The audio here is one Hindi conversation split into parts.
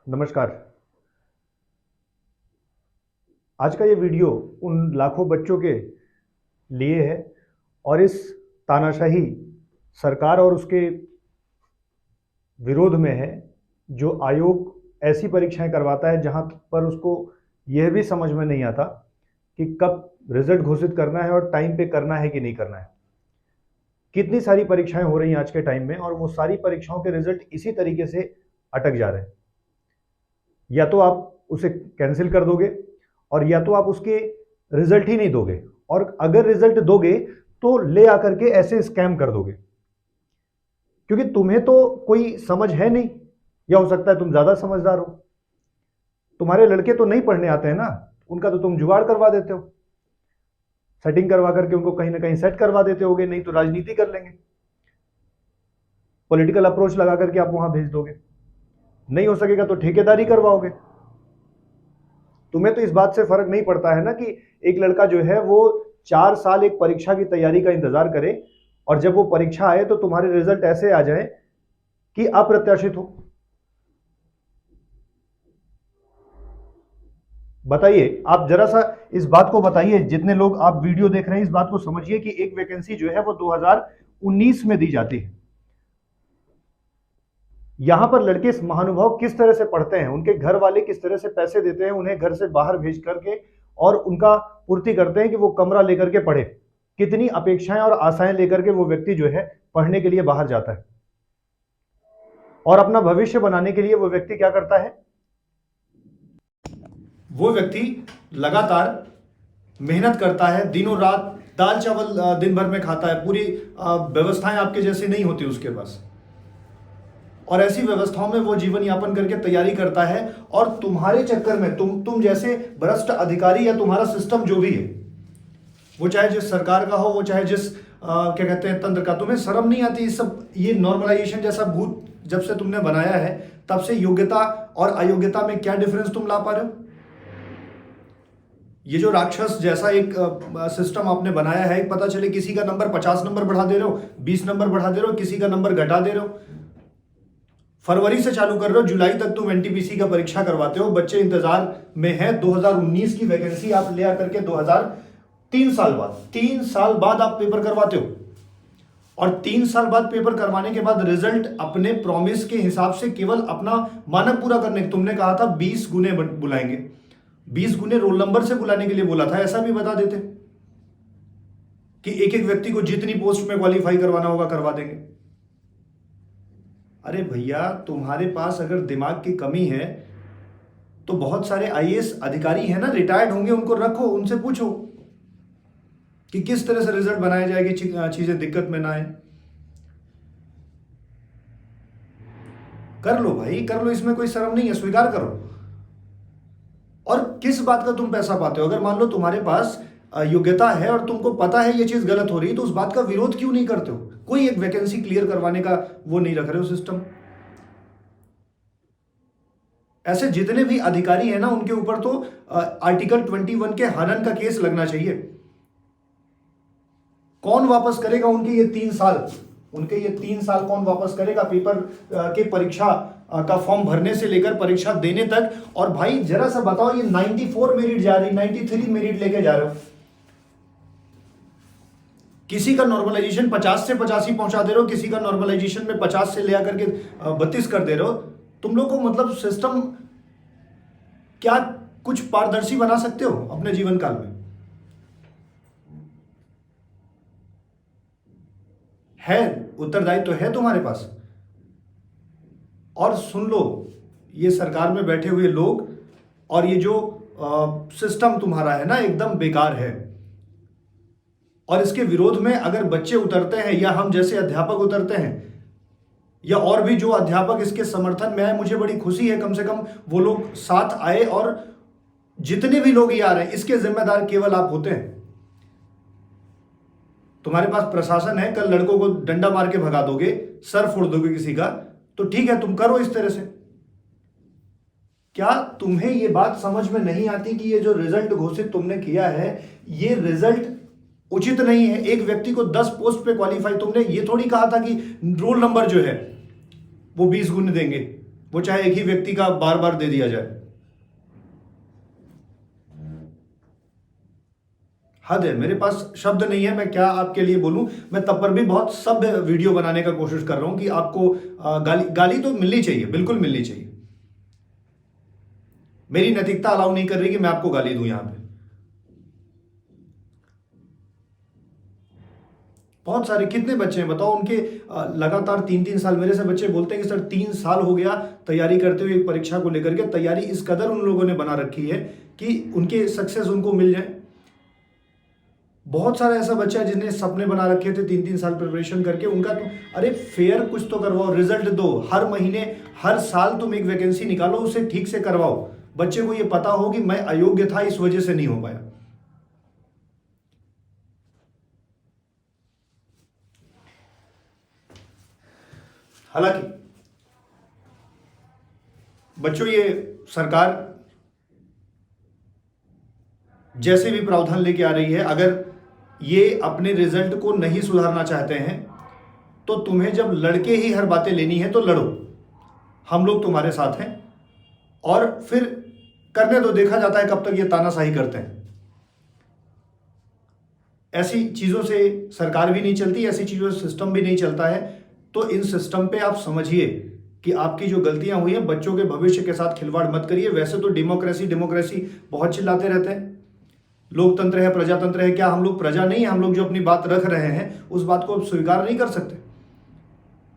नमस्कार। आज का ये वीडियो उन लाखों बच्चों के लिए है और इस तानाशाही सरकार और उसके विरोध में है जो आयोग ऐसी परीक्षाएं करवाता है जहां पर उसको यह भी समझ में नहीं आता कि कब रिजल्ट घोषित करना है और टाइम पे करना है कि नहीं करना है। कितनी सारी परीक्षाएं हो रही हैं आज के टाइम में और वो सारी परीक्षाओं के रिजल्ट इसी तरीके से अटक जा रहे हैं। या तो आप उसे कैंसिल कर दोगे और या तो आप उसके रिजल्ट ही नहीं दोगे, और अगर रिजल्ट दोगे तो ले आकर के ऐसे स्कैम कर दोगे, क्योंकि तुम्हें तो कोई समझ है नहीं, या हो सकता है तुम ज्यादा समझदार हो। तुम्हारे लड़के तो नहीं पढ़ने आते हैं ना, उनका तो तुम जुगाड़ करवा देते हो, सेटिंग करवा करके उनको कहीं ना कहीं सेट करवा देते होगे, नहीं तो राजनीति कर लेंगे, पॉलिटिकल अप्रोच लगा करके आप वहां भेज दोगे, नहीं हो सकेगा तो ठेकेदारी करवाओगे। तुम्हें तो इस बात से फर्क नहीं पड़ता है ना कि एक लड़का जो है वो 4 साल एक परीक्षा की तैयारी का इंतजार करे और जब वो परीक्षा आए तो तुम्हारे रिजल्ट ऐसे आ जाए कि अप्रत्याशित हो। बताइए, आप जरा सा इस बात को बताइए, जितने लोग आप वीडियो देख रहे हैं इस बात को समझिए कि एक वैकेंसी जो है वो 2019 में दी जाती है। यहां पर लड़के महानुभाव किस तरह से पढ़ते हैं, उनके घर वाले किस तरह से पैसे देते हैं उन्हें घर से बाहर भेज करके और उनका पूर्ति करते हैं कि वो कमरा लेकर के पढ़े। कितनी अपेक्षाएं और आशाएं लेकर के वो व्यक्ति जो है पढ़ने के लिए बाहर जाता है और अपना भविष्य बनाने के लिए वो व्यक्ति क्या करता है, वो व्यक्ति लगातार मेहनत करता है, दिनों रात दाल चावल दिन भर में खाता है, पूरी व्यवस्थाएं आपके जैसे नहीं होती उसके पास, और ऐसी व्यवस्थाओं में वो जीवन यापन करके तैयारी करता है। और तुम्हारे चक्कर में तुम जैसे भ्रष्ट अधिकारी या तुम्हारा सिस्टम जो भी है, वो चाहे जिस सरकार का हो, वो चाहे जिस क्या कहते हैं तंत्र का, तुम्हें शर्म नहीं आती इस सब ये नॉर्मलाइजेशन जैसा भूत जब से तुमने बनाया है तब से योग्यता और अयोग्यता में क्या डिफरेंस तुम ला पा रहे हो? ये जो राक्षस जैसा एक सिस्टम आपने बनाया है, पता चले किसी का नंबर 50 नंबर बढ़ा दे रहे हो, 20 नंबर बढ़ा दे रहे हो, किसी का नंबर घटा दे रहे हो। फरवरी से चालू कर रहे हो, जुलाई तक तुम एनटीपीसी का परीक्षा करवाते हो, बच्चे इंतजार में हैं। 2019 की वैकेंसी आप ले आकर के 3 साल बाद आप पेपर करवाते हो, और 3 साल बाद पेपर करवाने के बाद रिजल्ट अपने प्रॉमिस के हिसाब से केवल अपना मानक पूरा करने, तुमने कहा था 20 गुने बुलाएंगे, 20 गुने रोल नंबर से बुलाने के लिए बोला था, ऐसा भी बता देते कि एक एक व्यक्ति को जितनी पोस्ट में क्वालिफाई करवाना होगा करवा देंगे। अरे भैया, तुम्हारे पास अगर दिमाग की कमी है तो बहुत सारे आईएएस अधिकारी हैं ना, रिटायर्ड होंगे, उनको रखो, उनसे पूछो कि किस तरह से रिजल्ट बनाया जाए कि चीजें दिक्कत में ना आए। कर लो भाई, कर लो, इसमें कोई शर्म नहीं है, स्वीकार करो। और किस बात का तुम पैसा पाते हो? अगर मान लो तुम्हारे पास योग्यता है और तुमको पता है ये चीज गलत हो रही है, तो उस बात का विरोध क्यों नहीं करते हो? कोई एक वैकेंसी क्लियर करवाने का वो नहीं रख रहे हो सिस्टम। ऐसे जितने भी अधिकारी हैं ना, उनके ऊपर तो आर्टिकल 21 के हनन का केस लगना चाहिए। कौन वापस करेगा उनके ये 3 साल? उनके ये 3 साल कौन वापस करेगा? पेपर के परीक्षा का फॉर्म भरने से लेकर परीक्षा देने तक। और भाई जरा सा बताओ, ये 94 मेरिट जा रही, 93 मेरिट लेके जा रहे हो, किसी का नॉर्मलाइजेशन 50 से 85 पहुंचा दे रहे हो, किसी का नॉर्मलाइजेशन में 50 से ले आकर के 32 कर दे रहे हो। तुम लोग को मतलब सिस्टम क्या कुछ पारदर्शी बना सकते हो अपने जीवन काल में? है उत्तरदायित्व तो है तुम्हारे पास। और सुन लो, ये सरकार में बैठे हुए लोग और ये जो सिस्टम तुम्हारा है ना, एकदम बेकार है। और इसके विरोध में अगर बच्चे उतरते हैं या हम जैसे अध्यापक उतरते हैं या और भी जो अध्यापक इसके समर्थन में आए, मुझे बड़ी खुशी है, कम से कम वो लोग साथ आए। और जितने भी लोग ये आ रहे हैं, इसके जिम्मेदार केवल आप होते हैं। तुम्हारे पास प्रशासन है, कल लड़कों को डंडा मार के भगा दोगे, सर फोड़ दोगे किसी का, तो ठीक है, तुम करो इस तरह से। क्या तुम्हें ये बात समझ में नहीं आती कि ये जो रिजल्ट घोषित तुमने किया है, ये रिजल्ट उचित नहीं है? एक व्यक्ति को 10 पोस्ट पे क्वालिफाई, तुमने ये थोड़ी कहा था कि रोल नंबर जो है वो 20 गुने देंगे, वो चाहे एक ही व्यक्ति का बार बार दे दिया जाए। हद है, मेरे पास शब्द नहीं है, मैं क्या आपके लिए बोलूं। मैं तब पर भी बहुत सभ्य वीडियो बनाने का कोशिश कर रहा हूं कि आपको गाली तो मिलनी चाहिए, बिल्कुल मिलनी चाहिए। मेरी नैतिकता अलाउ नहीं कर रही कि मैं आपको गाली दूं यहां पे। बहुत सारे, कितने बच्चे हैं बताओ, उनके लगातार 3-3 साल, मेरे से बच्चे बोलते हैं कि सर 3 साल हो गया तैयारी करते हुए एक परीक्षा को लेकर के, तैयारी इस कदर उन लोगों ने बना रखी है कि उनके सक्सेस उनको मिल जाए। बहुत सारा ऐसा बच्चा है जिन्हें सपने बना रखे थे 3-3 साल प्रिपरेशन करके, उनका तो अरे फेयर कुछ तो करवाओ, रिजल्ट दो, हर महीने हर साल तुम एक वैकेंसी निकालो, उसे ठीक से करवाओ, बच्चे को यह पता हो कि मैं अयोग्य था, इस वजह से नहीं हो पाया। हालांकि बच्चों, ये सरकार जैसे भी प्रावधान लेके आ रही है, अगर ये अपने रिजल्ट को नहीं सुधारना चाहते हैं तो तुम्हें जब लड़के ही हर बातें लेनी है तो लड़ो, हम लोग तुम्हारे साथ हैं। और फिर करने दो, देखा जाता है कब तक ये तानाशाही करते हैं। ऐसी चीजों से सरकार भी नहीं चलती, ऐसी चीजों से सिस्टम भी नहीं चलता है। तो इन सिस्टम पे आप समझिए कि आपकी जो गलतियां हुई हैं, बच्चों के भविष्य के साथ खिलवाड़ मत करिए। वैसे तो डेमोक्रेसी डेमोक्रेसी बहुत चिल्लाते रहते हैं, लोकतंत्र है, प्रजातंत्र है। क्या हम लोग प्रजा नहीं है? हम लोग जो अपनी बात रख रहे हैं उस बात को आप स्वीकार नहीं कर सकते।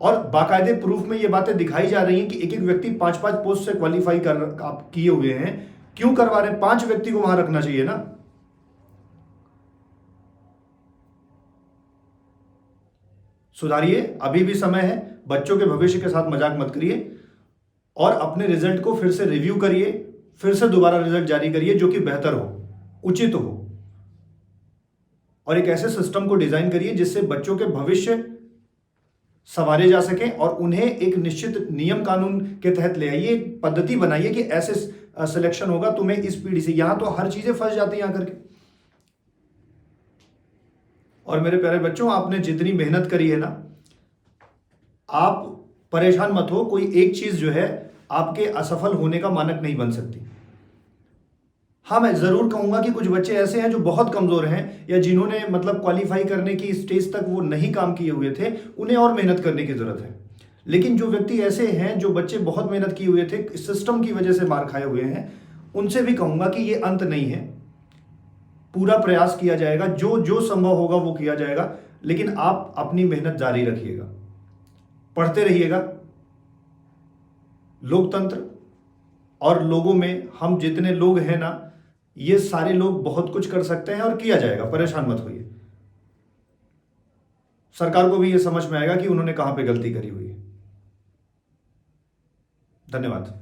और बाकायदे प्रूफ में ये बातें दिखाई जा रही हैं कि एक एक व्यक्ति 5-5 पोस्ट से क्वालिफाई कर आप किए हुए हैं। क्यों करवा रहे हैं? 5 व्यक्ति को वहां रखना चाहिए ना। सुधारिए, अभी भी समय है। बच्चों के भविष्य के साथ मजाक मत करिए और अपने रिजल्ट को फिर से रिव्यू करिए, फिर से दोबारा रिजल्ट जारी करिए जो कि बेहतर हो, उचित हो, और एक ऐसे सिस्टम को डिजाइन करिए जिससे बच्चों के भविष्य संवारे जा सके और उन्हें एक निश्चित नियम कानून के तहत ले आइए। एक पद्धति बनाइए कि ऐसे सिलेक्शन होगा तुम्हें इस पीढ़ी से। यहां तो हर चीजें फंस जाती हैं आकर के। और मेरे प्यारे बच्चों, आपने जितनी मेहनत करी है ना, आप परेशान मत हो। कोई एक चीज जो है आपके असफल होने का मानक नहीं बन सकती। हाँ, मैं जरूर कहूंगा कि कुछ बच्चे ऐसे हैं जो बहुत कमजोर हैं, या जिन्होंने मतलब क्वालिफाई करने की स्टेज तक वो नहीं काम किए हुए थे, उन्हें और मेहनत करने की जरूरत है। लेकिन जो व्यक्ति ऐसे हैं, जो बच्चे बहुत मेहनत किए हुए थे, सिस्टम की वजह से मार खाए हुए हैं, उनसे भी कहूंगा कि ये अंत नहीं है। पूरा प्रयास किया जाएगा, जो जो संभव होगा वो किया जाएगा। लेकिन आप अपनी मेहनत जारी रखिएगा, पढ़ते रहिएगा। लोकतंत्र और लोगों में हम जितने लोग हैं ना, ये सारे लोग बहुत कुछ कर सकते हैं और किया जाएगा, परेशान मत होइए। सरकार को भी ये समझ में आएगा कि उन्होंने कहां पे गलती करी हुई है। धन्यवाद।